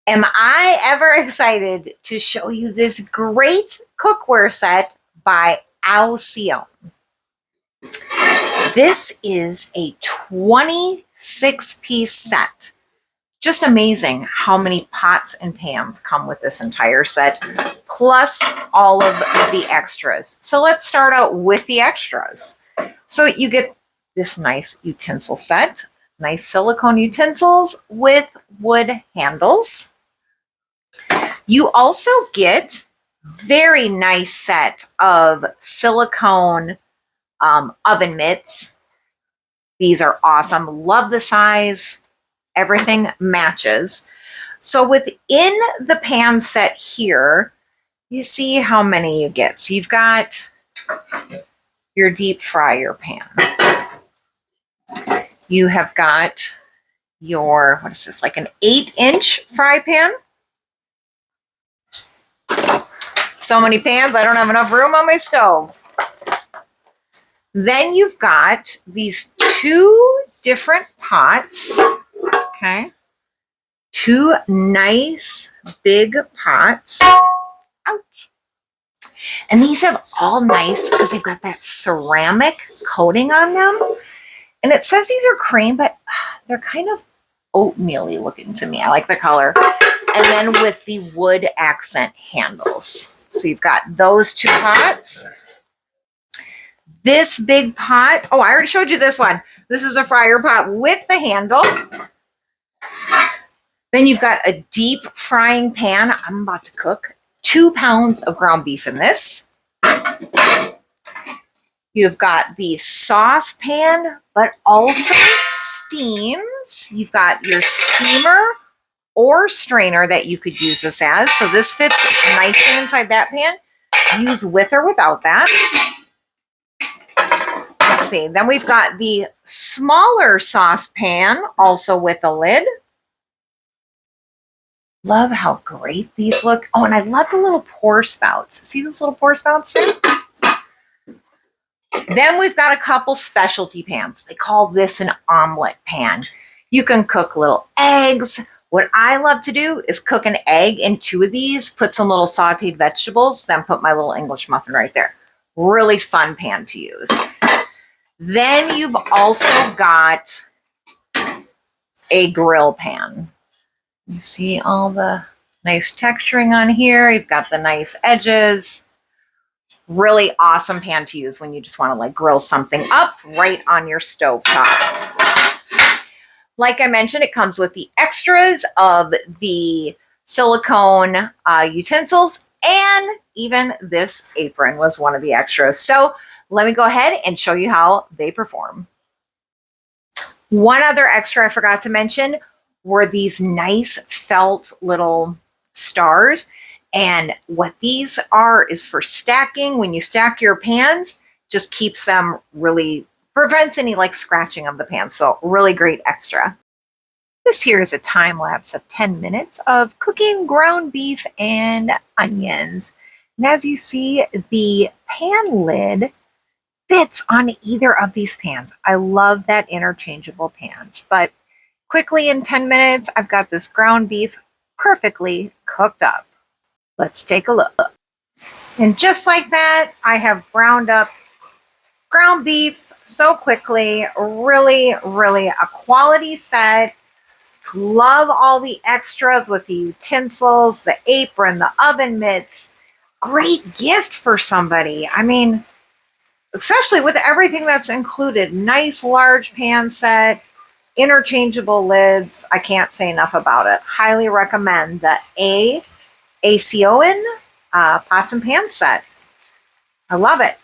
Am I ever excited to show you this great cookware set by AOSION. This is a 26-piece set. Just amazing how many pots and pans come with this entire set, plus all of the extras. So let's start out with the extras. So you get this nice utensil set, nice silicone utensils with wood handles. You also get very nice set of silicone oven mitts. These are awesome. Love the size. Everything matches. So within the pan set here, you see how many you get. So you've got your deep fryer pan. You have got your, what is this, like an 8-inch fry pan. So many pans, I don't have enough room on my stove. Then you've got these 2 different pots, okay? 2 nice big pots. Ouch. And these have all nice, because they've got that ceramic coating on them. And it says these are cream, but they're kind of oatmeal-y looking to me. I like the color. And then with the wood accent handles. So you've got those 2 pots. This big pot, oh, I already showed you this one. This is a fryer pot with the handle. Then you've got a deep frying pan. I'm about to cook 2 pounds of ground beef in this. You've got the saucepan, but also steams. You've got your steamer or strainer that you could use this as. So this fits nicely inside that pan. Use with or without that. Let's see. Then we've got the smaller saucepan, also with a lid. Love how great these look. Oh, and I love the little pour spouts. See those little pour spouts there? Then we've got a couple specialty pans. They call this an omelet pan. You can cook little eggs. What I love to do is cook an egg in 2 of these, put some little sauteed vegetables, then put my little English muffin right there. Really fun pan to use. Then you've also got a grill pan. You see all the nice texturing on here. You've got the nice edges. Really awesome pan to use when you just want to like grill something up right on your stove top. Like I mentioned, it comes with the extras of the silicone utensils, and even this apron was one of the extras. So let me go ahead and show you how they perform. One other extra I forgot to mention were these nice felt little stars. And what these are is for stacking. When you stack your pans, just keeps them really, prevents any like scratching of the pan. So really great extra. This here is a time lapse of 10 minutes of cooking ground beef and onions. And as you see, the pan lid fits on either of these pans. I love that interchangeable pans. But quickly in 10 minutes, I've got this ground beef perfectly cooked up. Let's take a look. And just like that, I have browned up ground beef so quickly. Really, really a quality set. Love all the extras with the utensils, the apron, the oven mitts. Great gift for somebody. I mean, especially with everything that's included. Nice large pan set, interchangeable lids. I can't say enough about it. Highly recommend the AOSION pots and pan set. I love it.